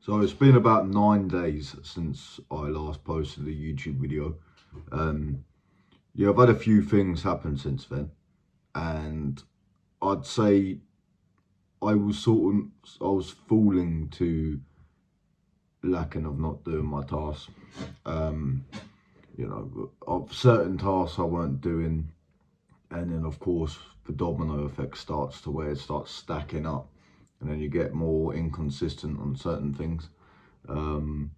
So it's been about 9 days since I last posted a YouTube video. Yeah, I've had a few things happen since then, and I'd say I was falling to lacking of not doing my tasks. You know, of certain tasks I weren't doing, and then of course the domino effect starts to where it starts stacking up, and then you get more inconsistent on certain things. You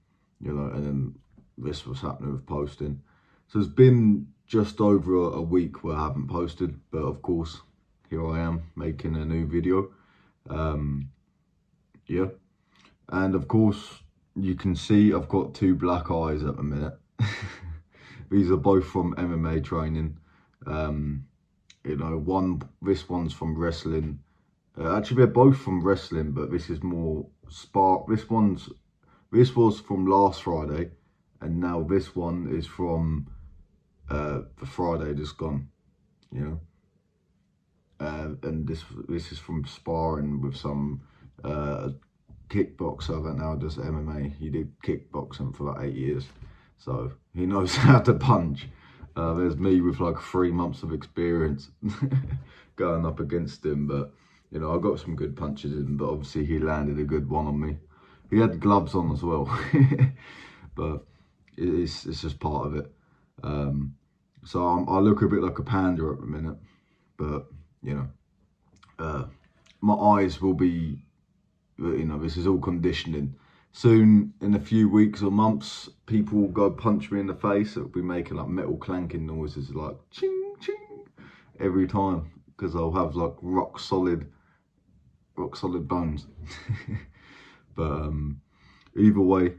know, and then this was happening with posting. So it's been just over a week where I haven't posted, but of course here I am making a new video. Yeah, and of course you can see I've got 2 black eyes at the minute. These are both from MMA training. You know, this one's from wrestling. Actually, they're both from wrestling, but this is more spar. This was from last Friday, and now this one is from the Friday just gone. You know, and this is from sparring with some kickboxer that now does MMA. He did kickboxing for like 8 years, so he knows how to punch. There's me with like 3 months of experience going up against him, but you know, I got some good punches in, but obviously he landed a good one on me. He had gloves on as well, but it's just part of it. So I look a bit like a panda at the minute, but you know, my eyes will be, you know, this is all conditioning. Soon, in a few weeks or months, people will go punch me in the face. It'll be making like metal clanking noises, like ching ching, every time, because I'll have like rock solid bones. But either way,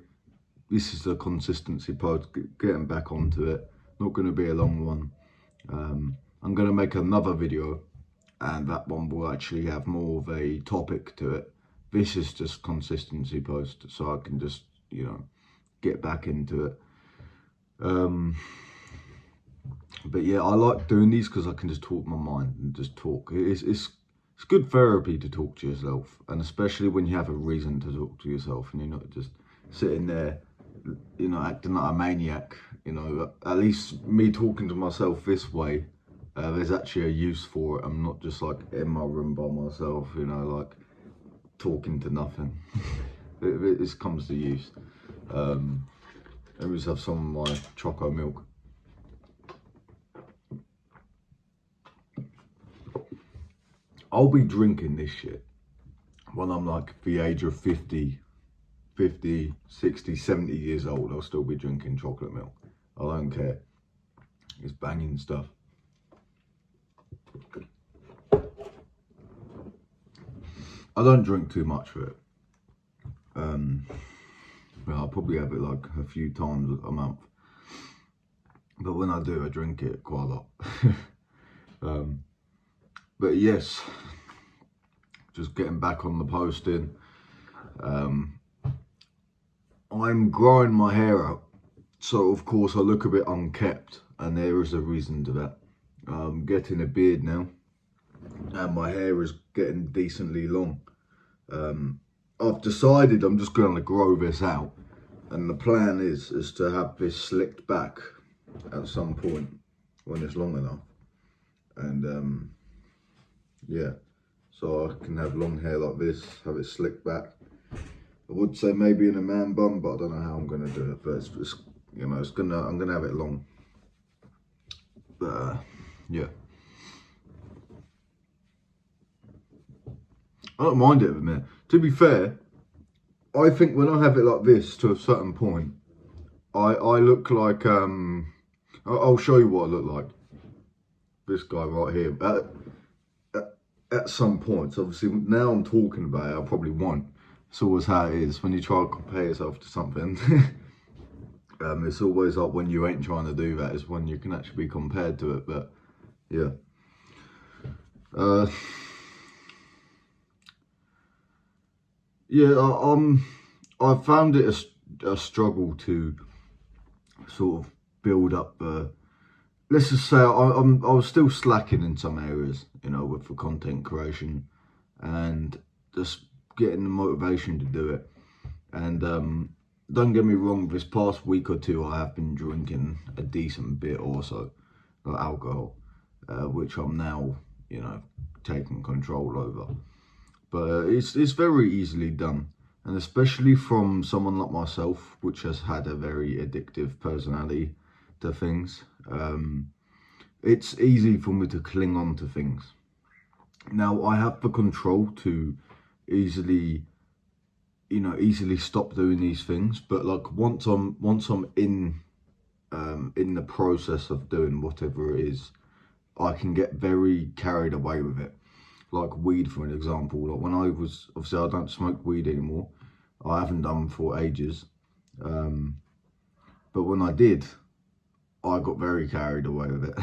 this is a consistency post. Getting back onto it. Not going to be a long one. I'm going to make another video, and that one will actually have more of a topic to it. This is just consistency post, so I can just, you know, get back into it. But yeah, I like doing these because I can just talk my mind and just talk. It's good therapy to talk to yourself, and especially when you have a reason to talk to yourself and you're not just sitting there, you know, acting like a maniac. You know, at least me talking to myself this way, there's actually a use for it. I'm not just like in my room by myself, you know, like talking to nothing. This comes to use. Let me just have some of my choco milk. I'll be drinking this shit when I'm like the age of 50, 60, 70 years old. I'll still be drinking chocolate milk. I don't care. It's banging stuff. I don't drink too much of it. Well, I'll probably have it like a few times a month. But when I do, I drink it quite a lot. But yes, just getting back on the posting. I'm growing my hair out, so of course I look a bit unkept, and there is a reason to that. I'm getting a beard now, and my hair is getting decently long. I've decided I'm just going to grow this out, and the plan is to have this slicked back at some point when it's long enough, and yeah, so I can have long hair like this, have it slicked back. I would say maybe in a man bun, but I don't know how I'm going to do it. But it's you know, I'm gonna have it long. But yeah, I don't mind it at the minute. To be fair, I think when I have it like this to a certain point, I look like I'll show you what I look like. This guy right here. At some points, obviously now I'm talking about it, I probably won't. It's always how it is when you try to compare yourself to something. It's always like when you ain't trying to do that is when you can actually be compared to it. But yeah, yeah, I found it a struggle to sort of build up. Let's just say I was still slacking in some areas, you know, with the content creation and just getting the motivation to do it. And don't get me wrong, this past week or two I have been drinking a decent bit also, like alcohol, which I'm now, taking control over. But it's very easily done, and especially from someone like myself, which has had a very addictive personality to things. It's easy for me to cling on to things. Now I have the control to easily stop doing these things, but like once I'm in the process of doing whatever it is, I can get very carried away with it. Like weed, for an example. Like when I was, obviously I don't smoke weed anymore. I haven't done for ages. But when I did, I got very carried away with it.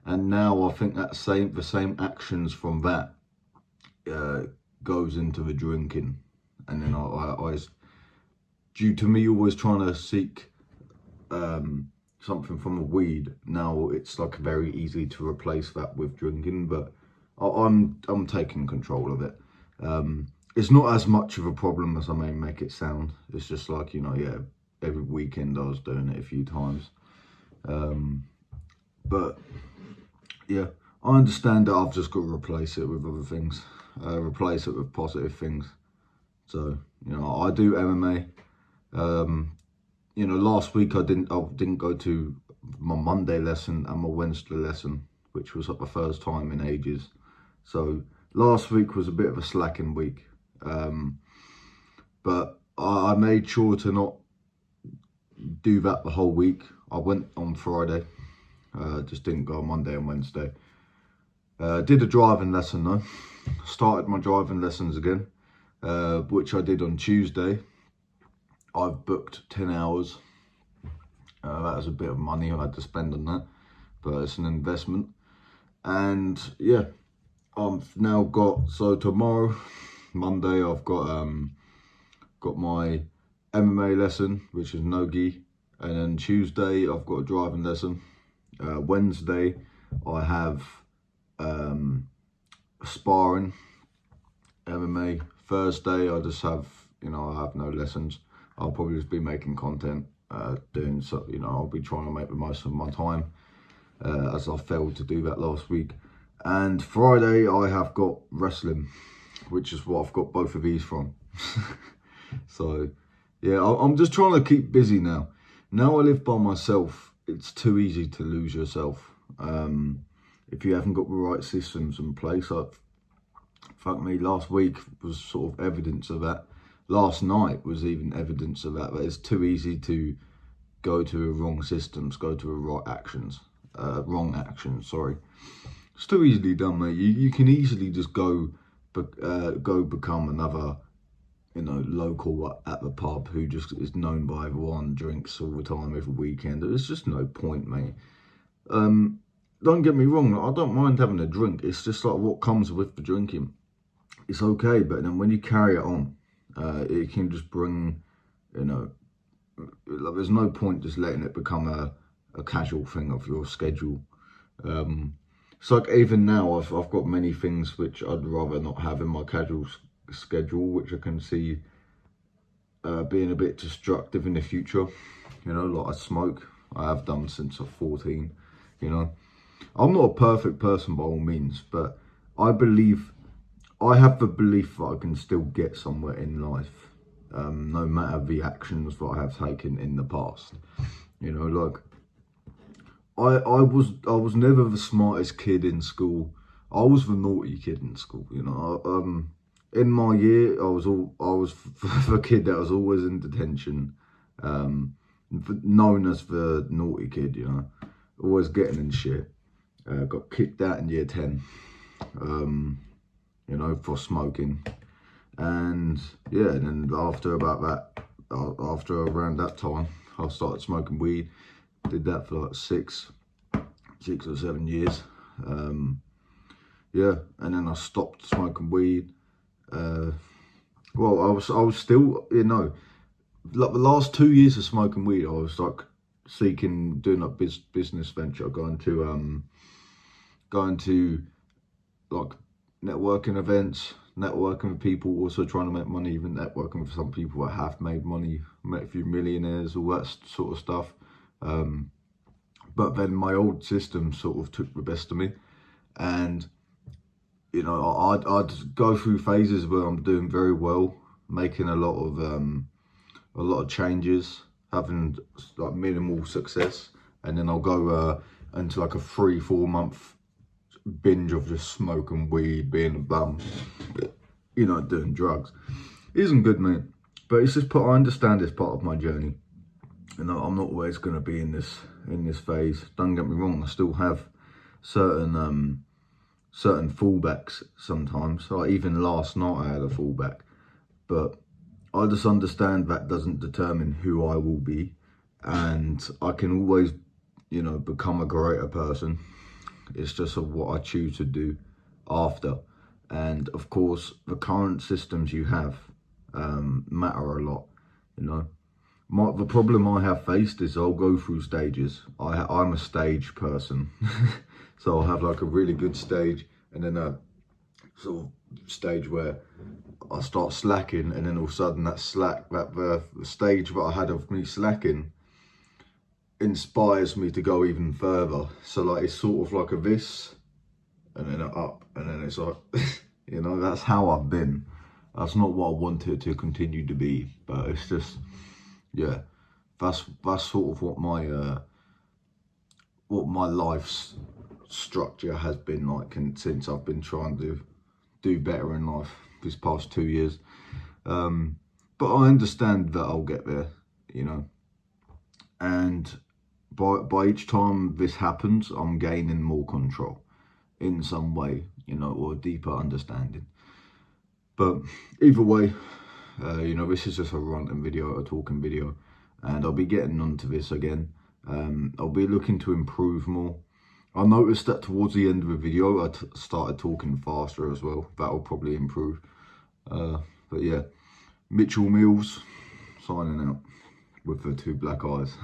And now I think the same actions from that goes into the drinking. And then I due to me always trying to seek something from a weed, now it's like very easy to replace that with drinking. But I'm taking control of it. It's not as much of a problem as I may make it sound. It's just like, every weekend I was doing it a few times. But yeah, I understand that I've just got to replace it with other things, replace it with positive things. So, I do MMA. Last week I didn't go to my Monday lesson and my Wednesday lesson, which was like the first time in ages. So last week was a bit of a slacking week. But I made sure to not do that the whole week. I went on Friday, just didn't go on Monday and Wednesday. Did a driving lesson though. Started my driving lessons again, which I did on Tuesday. I've booked 10 hours. That was a bit of money I had to spend on that, but it's an investment. And yeah, I've now got, so tomorrow, Monday, I've got my MMA lesson, which is no-gi. And then Tuesday, I've got a driving lesson. Wednesday, I have sparring, MMA. Thursday, I just have, I have no lessons. I'll probably just be making content, doing so, I'll be trying to make the most of my time, as I failed to do that last week. And Friday, I have got wrestling, which is what I've got both of these from. So, yeah, I'm just trying to keep busy now. Now I live by myself, it's too easy to lose yourself. If you haven't got the right systems in place. Fuck me, last week was sort of evidence of that. Last night was even evidence of that. But it's too easy to go to the wrong systems, go to the wrong actions, sorry. It's too easily done, mate. You can easily just go become another, local at the pub who just is known by everyone, drinks all the time, every weekend. There's just no point, mate. Don't get me wrong, I don't mind having a drink. It's just like what comes with the drinking. It's okay, but then when you carry it on, it can just bring, like, there's no point just letting it become a casual thing of your schedule. It's like even now I've got many things which I'd rather not have in my casual schedule, which I can see being a bit destructive in the future. Like I smoke. I have done since I'm 14. I'm not a perfect person by all means, but I have the belief that I can still get somewhere in life, no matter the actions that I have taken in the past. Like I was never the smartest kid in school. I was the naughty kid in school. In my year, I was the kid that was always in detention, known as the naughty kid. Always getting in shit. Got kicked out in year 10. For smoking. And yeah, and then after around that time, I started smoking weed. Did that for like six or 7 years. Yeah, and then I stopped smoking weed. Well, I was still, like the last 2 years of smoking weed, I was like doing a business venture, going to like networking events, networking with people, also trying to make money, even networking with some people that have made money, met a few millionaires, all that sort of stuff. But then my old system sort of took the best of me, and you know, I'd go through phases where I'm doing very well, making a lot of changes, having like minimal success, and then I'll go into like a 3-4 month binge of just smoking weed, being a bum, you know, doing drugs. It isn't good, mate. But it's just I understand it's part of my journey. You know, I'm not always going to be in this phase. Don't get me wrong. I still have certain fallbacks sometimes. Like even last night, I had a fallback. But I just understand that doesn't determine who I will be, and I can always, you know, become a greater person. It's just what I choose to do after. And of course, the current systems you have matter a lot, you know. The problem I have faced is I'll go through stages. I'm a stage person. So I'll have like a really good stage, and then a sort of stage where I start slacking, and then all of a sudden that the stage that I had of me slacking inspires me to go even further. So like it's sort of like a this, and then a up, and then it's like, you know, that's how I've been. That's not what I wanted to continue to be, but it's just, yeah, that's sort of what my life's structure has been like, and since I've been trying to do better in life these past 2 years. But I understand that I'll get there, you know, and by each time this happens, I'm gaining more control in some way, you know, or a deeper understanding. But either way, you know, this is just a ranting video, a talking video, and I'll be getting onto this again. I'll be looking to improve more. I noticed that towards the end of the video, I started talking faster as well. That'll probably improve. But yeah, Mitchell Mills signing out with the 2 black eyes.